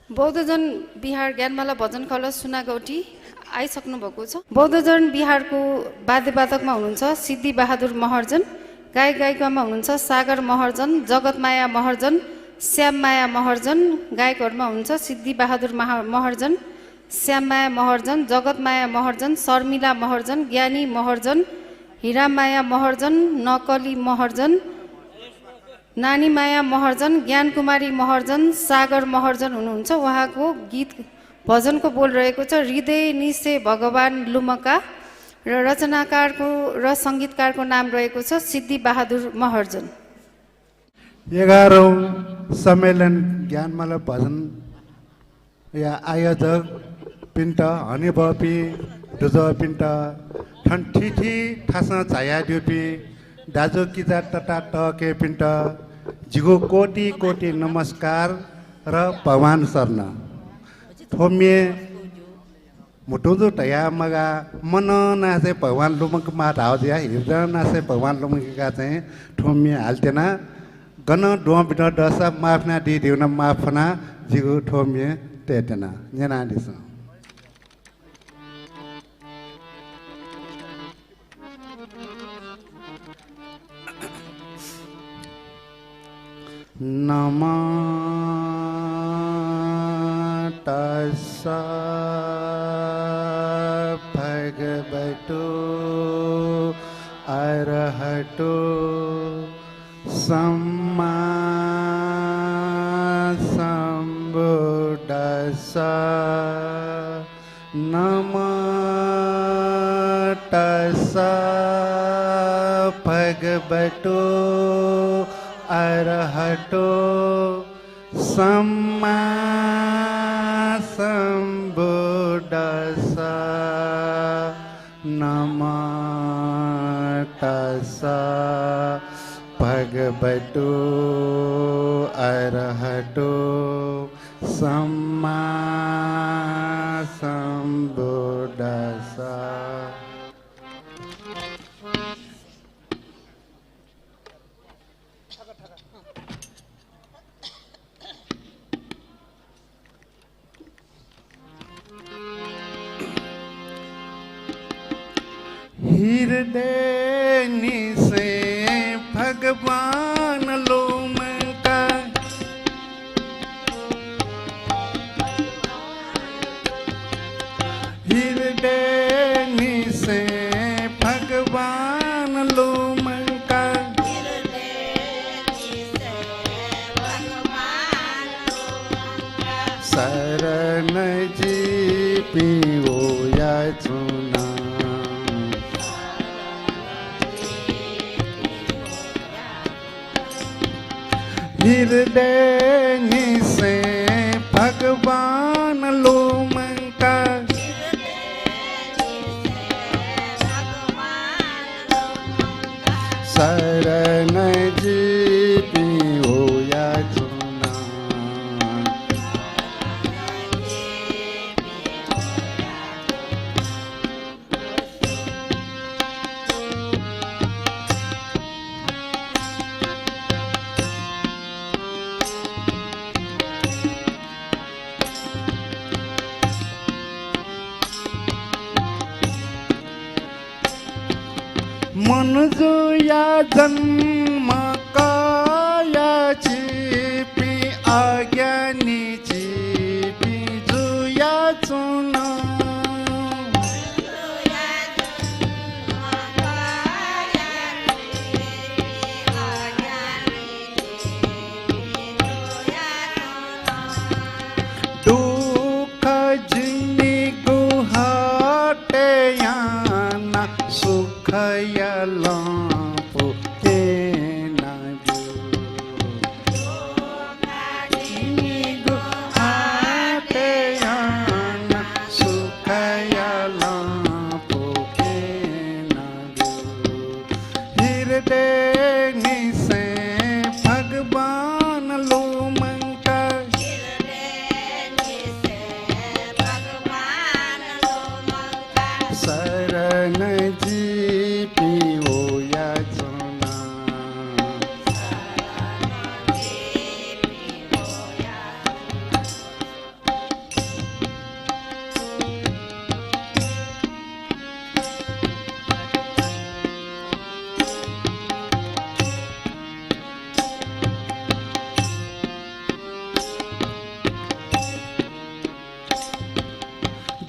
बौद्धजन बिहार ज्ञानमाला भजन खल सुनागौटी आइसक्नु भएको छ। बौद्धजन बिहारको वाद्यवादकमा हुनुहुन्छ सिद्धि बहादुर महर्जन, गायक गायिकामा हुनुहुन्छ सागर महर्जन, जगतमाया महर्जन, श्याममाया महर्जन। गायकहरूमा हुनुहुन्छ सिद्धि बहादुर महर्जन, श्याममाया महर्जन, जगतमाया महर्जन, शर्मिला महर्जन, ज्ञानी महर्जन, हिरामाया महर्जन, नकली महर्जन, नानी माया महर्जन, ज्ञान कुमारी महर्जन, सागर महर्जन हुनुहुन्छ। उहाँको गीत भजनको बोल रहेको छ हृदय निसे भगवान लुमका र रचनाकारको र सङ्गीतकारको नाम रहेको छ सिद्धि बहादुर महर्जन। 11औं सम्मेलन ज्ञानमाला भजन या आयोजक पिन्ट हनिबपी दुज पिन्ट ठन्ठिठी ठासा छाया दिपी दाजु किजा टटा टके पिन्ट जिगो कोटी कोटी नमस्कार र भगवान शरण थोमिए मुटुदु टया मगा मन नासे भगवान लुमक मा धाव दिया हृदय नासे भगवान लुमक का चाहिँ थोमिए हाल्तेना गन डोम बिट दस माफना दि दिउन माफना जिगो थोमिए तेतना नेना दिस नमो तस्सा भगवतो अरहतो सम्मा सम्बुद्धास्सा। नमो तस्सा भगवतो अरहतो सम्मा सम्बुद्धास्सा। नमो तस्सा भगवतो अरहतो सम्मा सम्बुद्धास्सा। हृदय निसे भगवान लुमका हृदय निसे भगवान लुमका शरण जी पियो या चुना हृदय निसे भगवान लुमका शरण जी पियो या चुना मन जो या जन्म कायाची पी आज्ञानीची पी जुया चुना दुःख जिनी गुहाटे याना सुख यला पुते नाजू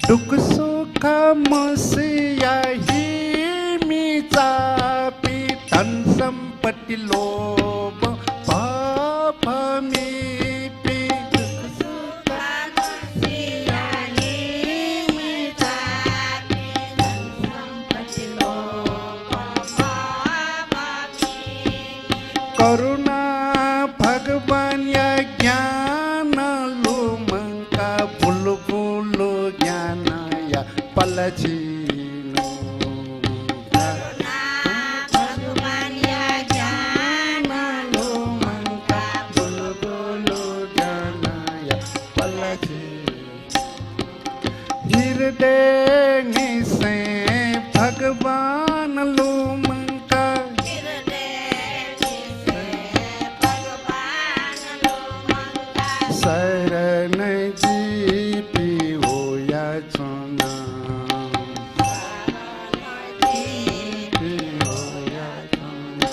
दुःख सुख मसिया हिमी चापी धन सम्पत्ति लोभ पाप मिपी दुःख सुख मसिया हिमी चापी धन सम्पत्ति लोभ पाप मिपी करुणा भगवान या ज्ञान लुमंका बुलबुल ज्ञान या पलछिनु भगवान या ज्ञान लुमंका बुलबुल ज्ञान या पलछिनु हृदय से भगवान लुमंका शरण जी पी होया चुना पी होया चुना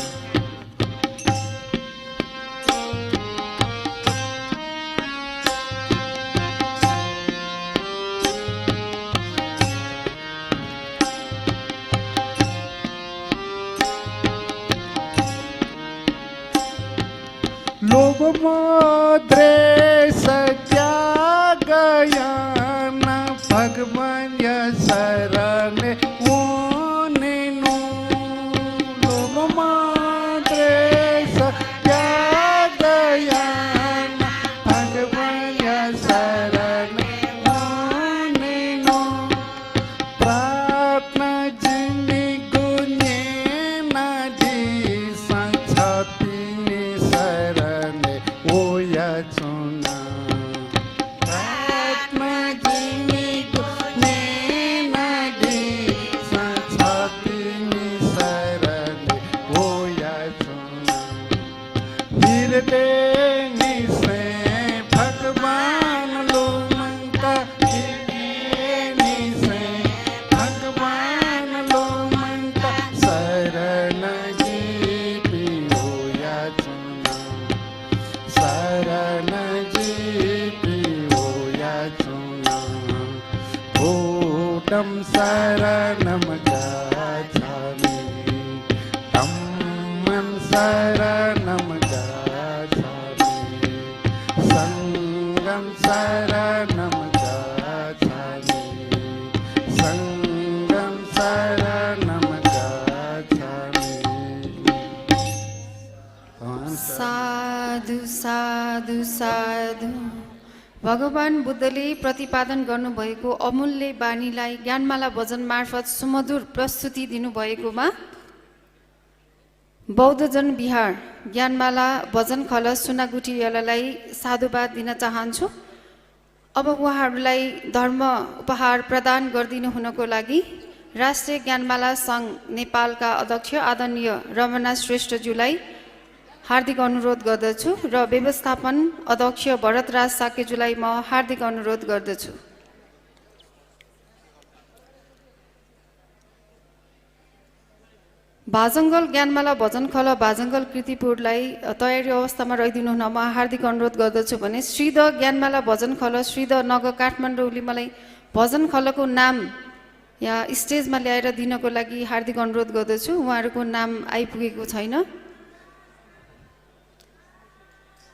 लोभ द्वेष त्याग ज्ञान भगवान या शरण ओनेनु लोभ द्वेष त्याग ज्ञान भगवान या शरण ओनेनु प्रार्थना जिनी गुणे नदी संछपिनी शरण ओया चुना प्रार्थना जिनी गुणे नदी संछपिनी शरण ओया चुना हृदय से भगवान लोमंका हृदय से भगवान लोमंका शरण जी पी होया चुना शरण जी पी होया चुना भूतम शरणम गच्छामि धम्मं शरणम गच्छामि संघं शरणम गच्छामि संघं शरणम गच्छामि साधु साधु साधु भगवान बुद्धले प्रतिपादन गर्नुभएको अमूल्य बानीलाई ज्ञानमाला भजन मार्फत सुमधुर प्रस्तुति दिनुभएकोमा बौद्धजन बिहार ज्ञानमाला भजन खलस सुनागुठीवालालाई साधुवाद दिन चाहन्छु। अब उहाँहरूलाई धर्म उपहार प्रदान गरिदिनु हुनको लागि राष्ट्रिय ज्ञानमाला सङ्घ नेपालका अध्यक्ष आदरणीय रमना श्रेष्ठज्यूलाई हार्दिक अनुरोध गर्दछु र व्यवस्थापन अध्यक्ष भरतराज साकेजुलाई म हार्दिक अनुरोध गर्दछु। भाजङ्गल ज्ञानमाला भजन खल भाजङ्गल कृतिपुरलाई तयारी अवस्थामा रहिदिनु हुन म हार्दिक अनुरोध गर्दछु भने श्रीध ज्ञानमाला भजन खल श्रीध नगर काठमाडौँले मलाई भजन खलको नाम यहाँ स्टेजमा ल्याएर दिनको लागि हार्दिक अनुरोध गर्दछु। उहाँहरूको नाम आइपुगेको छैन।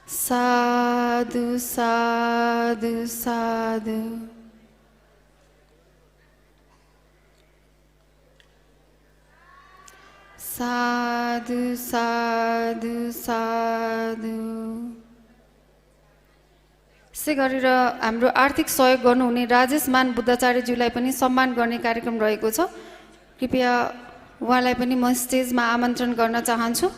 साधु साधु साधु साधु साधु साधु। यसै गरेर हाम्रो आर्थिक सहयोग गर्नुहुने राजेश मान बुद्धाचार्यज्यूलाई पनि सम्मान गर्ने कार्यक्रम रहेको छ। कृपया उहाँलाई पनि म स्टेजमा आमन्त्रण गर्न चाहन्छु।